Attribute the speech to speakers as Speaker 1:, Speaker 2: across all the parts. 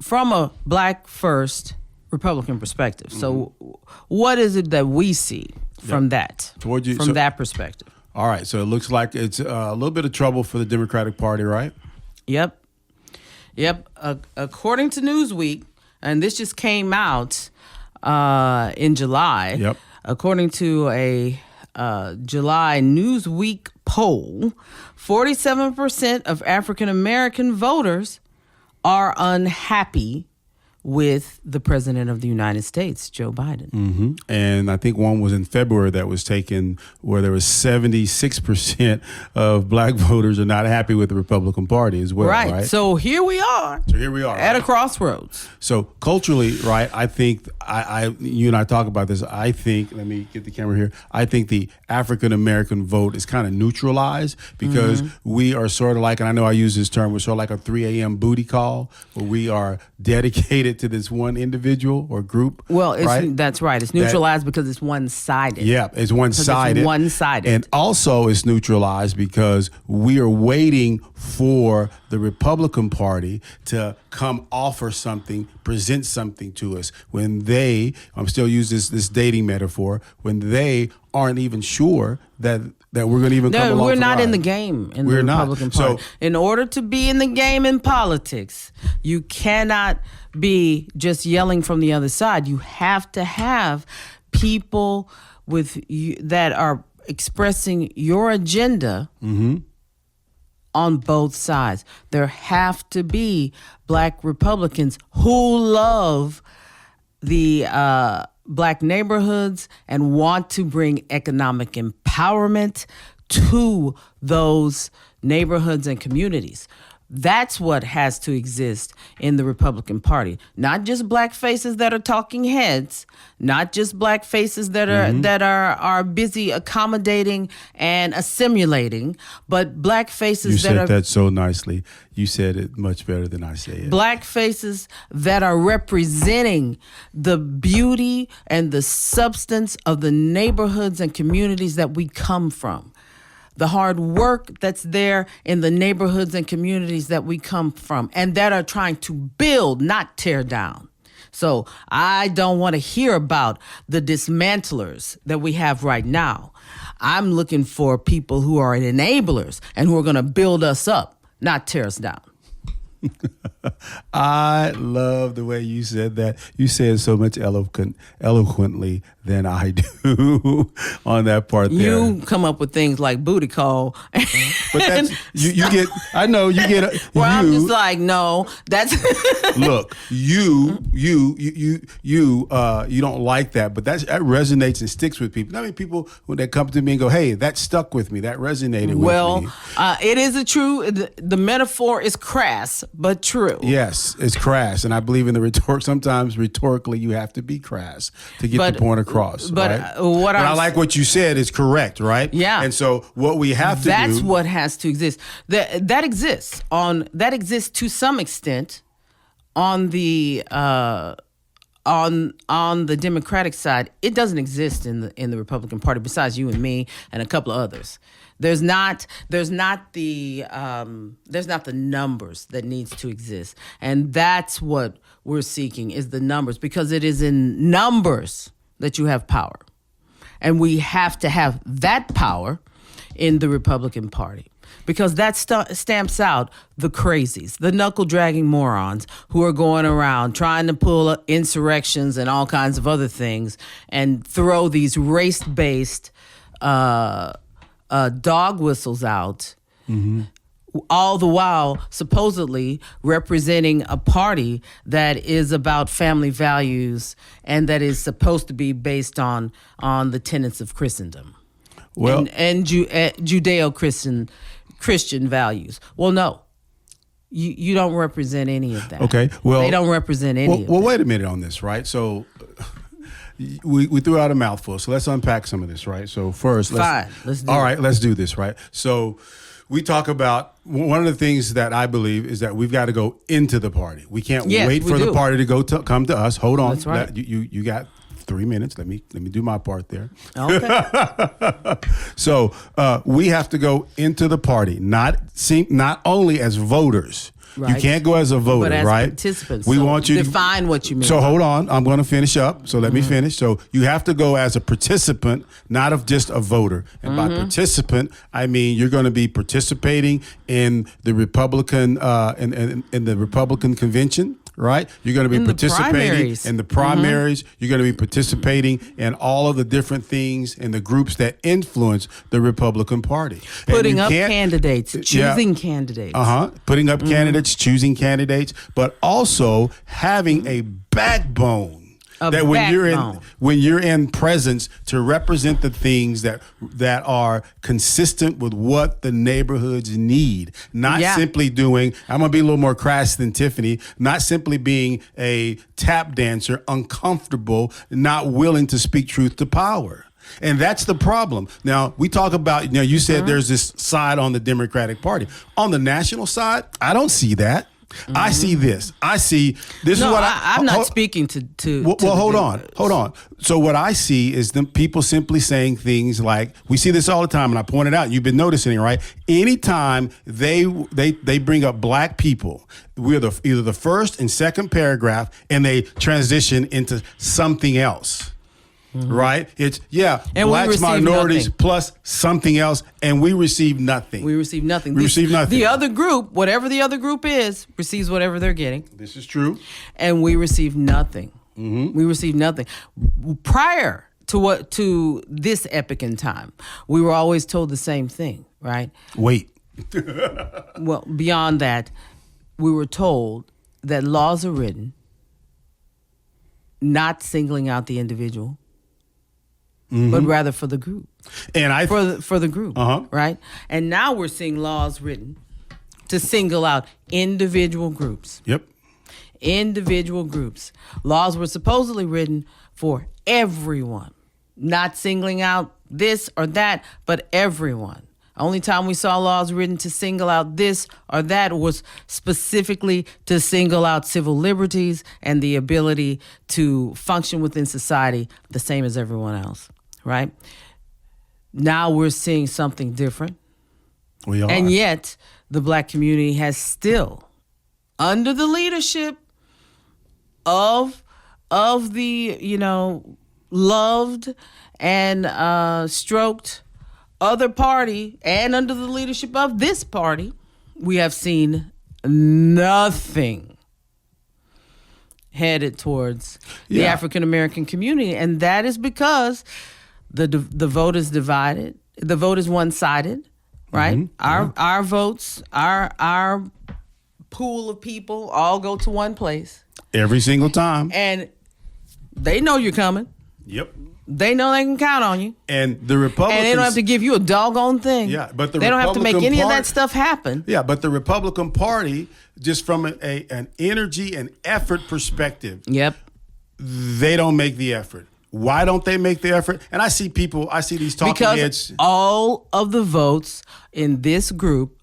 Speaker 1: from a black first Republican perspective. So what is it that we see from that perspective?
Speaker 2: All right. So it looks like it's a little bit of trouble for the Democratic Party, right?
Speaker 1: Yep. According to Newsweek, and this just came out in July.
Speaker 2: Yep.
Speaker 1: According to a July Newsweek poll, 47% of African American voters are unhappy with the President of the United States, Joe Biden.
Speaker 2: Mm-hmm. And I think one was in February that was taken where there was 76% of black voters are not happy with the Republican Party as well, right?
Speaker 1: So here we are. At a crossroads.
Speaker 2: So culturally, right, I think, you and I talk about this, I think, let me get the camera here, I think the African-American vote is kind of neutralized because we are sort of like, and I know I use this term, we're sort of like a 3 a.m. booty call where we are dedicated to this one individual or group.
Speaker 1: Well, that's right. It's neutralized because it's one-sided.
Speaker 2: Yeah, it's one-sided.
Speaker 1: It's one-sided.
Speaker 2: And also it's neutralized because we are waiting for the Republican Party to come offer something, present something to us when they, I'm still using this dating metaphor, when they aren't even sure that we're going to even come along.
Speaker 1: We're not in the game in the Republican Party. So, in order to be in the game in politics, you cannot be just yelling from the other side. You have to have people that are expressing your agenda on both sides. There have to be black Republicans who love the black neighborhoods and want to bring economic empowerment to those neighborhoods and communities. That's what has to exist in the Republican Party. Not just black faces that are talking heads, not just black faces that are busy accommodating and assimilating, but black faces
Speaker 2: that are... You said that so nicely. You said it much better than I say it.
Speaker 1: Black faces that are representing the beauty and the substance of the neighborhoods and communities that we come from. The hard work that's there in the neighborhoods and communities that we come from and that are trying to build, not tear down. So I don't want to hear about the dismantlers that we have right now. I'm looking for people who are enablers and who are going to build us up, not tear us down.
Speaker 2: I love the way you said that. You said it so much eloquently than I do on that part there.
Speaker 1: You come up with things like booty call.
Speaker 2: But that's, you get, I know you get.
Speaker 1: I'm just like, no, that's.
Speaker 2: Look, you don't like that, but that resonates and sticks with people. I mean, people when they come to me and go, hey, that stuck with me, that resonated with me.
Speaker 1: Well, it is the metaphor is crass, but true.
Speaker 2: Yes, it's crass, and I believe in the rhetoric. Sometimes rhetorically, you have to be crass to get the point across. But
Speaker 1: right?
Speaker 2: I like what you said is correct, right?
Speaker 1: Yeah.
Speaker 2: And so what we have to do.
Speaker 1: That's what has to exist. That exists to some extent on the on the Democratic side. It doesn't exist in the Republican Party. Besides you and me and a couple of others. There's not the numbers that needs to exist. And that's what we're seeking is the numbers, because it is in numbers that you have power. And we have to have that power in the Republican Party, because that stamps out the crazies, the knuckle-dragging morons who are going around trying to pull insurrections and all kinds of other things and throw these race-based dog whistles out, all the while supposedly representing a party that is about family values and that is supposed to be based on the tenets of Christendom, and Judeo-Christian values. Well, no. You don't represent any of that.
Speaker 2: Okay, well,
Speaker 1: they don't represent any of that.
Speaker 2: Well, wait a minute on this, right? So we threw out a mouthful, so let's unpack some of this, right? So first, let's do this, right? So we talk about one of the things that I believe is that we've got to go into the party. We can't wait for the party to come to us. Hold on.
Speaker 1: That's right.
Speaker 2: You got 3 minutes. Let me do my part there.
Speaker 1: Okay.
Speaker 2: So we have to go into the party, not only as voters. Right. You can't go as a voter,
Speaker 1: but as
Speaker 2: right?
Speaker 1: Participants.
Speaker 2: We want you
Speaker 1: to define what you mean.
Speaker 2: So hold on, I'm going to finish up. So let me finish. So you have to go as a participant, not of just a voter. And by participant, I mean you're going to be participating in the Republican in the Republican convention. Right? You're going to be participating in the primaries. You're going to be participating in all of the different things in the groups that influence the Republican Party.
Speaker 1: Putting up candidates, choosing candidates.
Speaker 2: Putting up candidates, choosing candidates, but also having a backbone. When you're in presence to represent the things that are consistent with what the neighborhoods need, not simply doing. I'm gonna be a little more crass than Tiffany. Not simply being a tap dancer, uncomfortable, not willing to speak truth to power. And that's the problem. Now, we talk about, you said there's this side on the Democratic Party. On the national side, I don't see that. I see this. This is what
Speaker 1: I'm not speaking to.
Speaker 2: Well, hold on. So what I see is the people simply saying things like, we see this all the time, and I pointed out, you've been noticing it, right? Anytime they bring up black people, we're either the first and second paragraph, and they transition into something else. Right? It's
Speaker 1: and
Speaker 2: blacks, minorities plus something else, and we receive nothing.
Speaker 1: We receive nothing.
Speaker 2: The
Speaker 1: other group, whatever the other group is, receives whatever they're getting.
Speaker 2: This is true.
Speaker 1: And we receive nothing. We receive nothing. Prior to this epoch in time, we were always told the same thing, right?
Speaker 2: Wait.
Speaker 1: Well, beyond that, we were told that laws are written not singling out the individual, but rather for the group. And for the group, right? And now we're seeing laws written to single out individual groups.
Speaker 2: Yep.
Speaker 1: Individual groups. Laws were supposedly written for everyone, not singling out this or that, but everyone. Only time we saw laws written to single out this or that was specifically to single out civil liberties and the ability to function within society the same as everyone else, right? Now we're seeing something different.
Speaker 2: We are.
Speaker 1: And yet the black community has still, under the leadership of the, loved and stroked other party, and under the leadership of this party, we have seen nothing headed towards the African American community, and that is because the vote is divided. The vote is one-sided, right? Our votes, our pool of people all go to one place
Speaker 2: every single time,
Speaker 1: and they know you're coming.
Speaker 2: Yep.
Speaker 1: They know they can count on you.
Speaker 2: And the Republicans...
Speaker 1: And they don't have to give you a doggone thing.
Speaker 2: Yeah, but they
Speaker 1: don't have to make any of that stuff happen.
Speaker 2: Yeah, but the Republican Party, just from an energy and effort perspective...
Speaker 1: Yep.
Speaker 2: They don't make the effort. Why don't they make the effort? And I see these talking heads...
Speaker 1: Because all of the votes in this group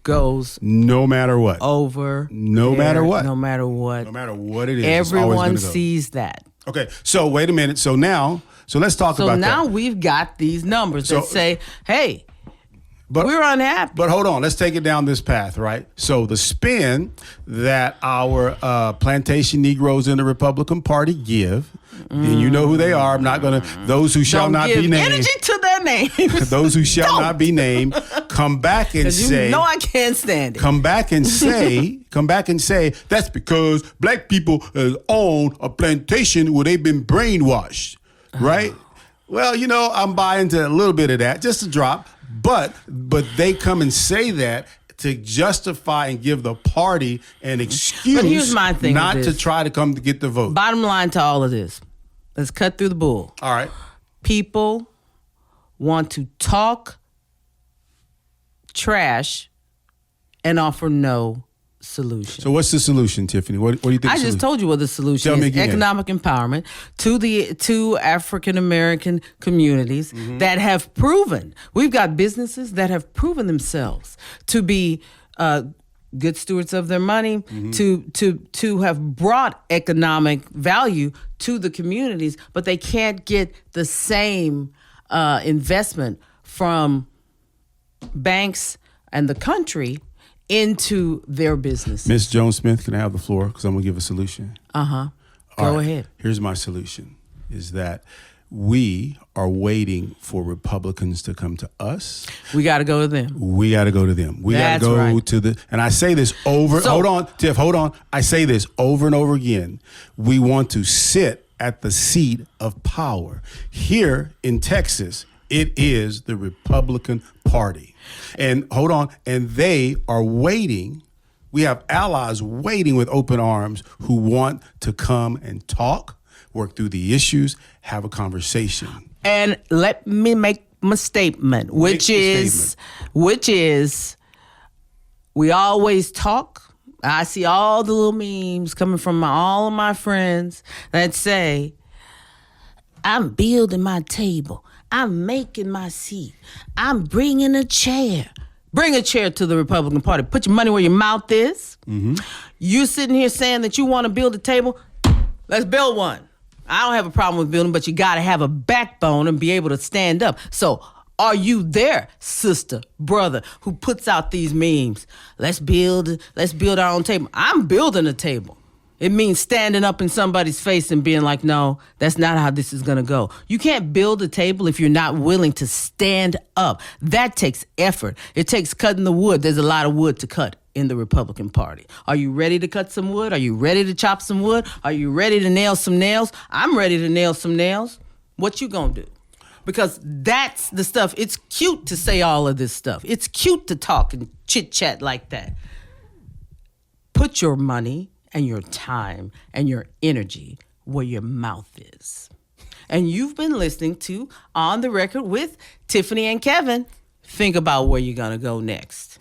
Speaker 1: goes...
Speaker 2: No matter what.
Speaker 1: Over...
Speaker 2: No matter what.
Speaker 1: No matter what.
Speaker 2: No matter what it is.
Speaker 1: Everyone sees that.
Speaker 2: Okay, so wait a minute. So let's talk about that. So
Speaker 1: now we've got these numbers that say, hey, we're unhappy.
Speaker 2: But hold on, let's take it down this path, right? So the spin that our plantation Negroes in the Republican Party give, and you know who they are. I'm not going to, those who shall not be named.
Speaker 1: Energy to their names.
Speaker 2: Those who shall not be named, come back and say.
Speaker 1: I can't stand it.
Speaker 2: Come back and say, that's because black people own a plantation where they've been brainwashed, right? Well, I'm buying to a little bit of that, just a drop. But they come and say that to justify and give the party an excuse
Speaker 1: but here's my thing
Speaker 2: not to try to come to get the vote.
Speaker 1: Bottom line to all of this, let's cut through the bull.
Speaker 2: All right.
Speaker 1: People want to talk trash and offer no solution.
Speaker 2: So what's the solution, Tiffany? What do you think?
Speaker 1: I just told you what the solution is. Economic empowerment to African American communities that have proven. We've got businesses that have proven themselves to be good stewards of their money, to have brought economic value to the communities, but they can't get the same investment from banks and the country into their business.
Speaker 2: Ms. Jones-Smith, can I have the floor? Because I'm going to give a solution.
Speaker 1: Go ahead.
Speaker 2: Here's my solution, is that we are waiting for Republicans to come to us.
Speaker 1: We got to go to them.
Speaker 2: We got to go to them. We got to go to the, and I say this hold on, Tiff, hold on. I say this over and over again. We want to sit at the seat of power. Here in Texas, it is the Republican Party. And hold on, and they are waiting. We have allies waiting with open arms who want to come and talk, work through the issues, have a conversation.
Speaker 1: And let me make my statement, which is we always talk. I see all the little memes coming from all of my friends that say, I'm building my table. I'm making my seat. I'm bringing a chair. Bring a chair to the Republican Party. Put your money where your mouth is. You sitting here saying that you want to build a table. Let's build one. I don't have a problem with building, but you got to have a backbone and be able to stand up. So are you there, sister, brother, who puts out these memes? Let's build our own table. I'm building a table. It means standing up in somebody's face and being like, no, that's not how this is going to go. You can't build a table if you're not willing to stand up. That takes effort. It takes cutting the wood. There's a lot of wood to cut in the Republican Party. Are you ready to cut some wood? Are you ready to chop some wood? Are you ready to nail some nails? I'm ready to nail some nails. What you gonna do? Because that's the stuff. It's cute to say all of this stuff. It's cute to talk and chit-chat like that. Put your money and your time and your energy where your mouth is. And you've been listening to On the Record with Tiffany and Kevin. Think about where you're going to go next.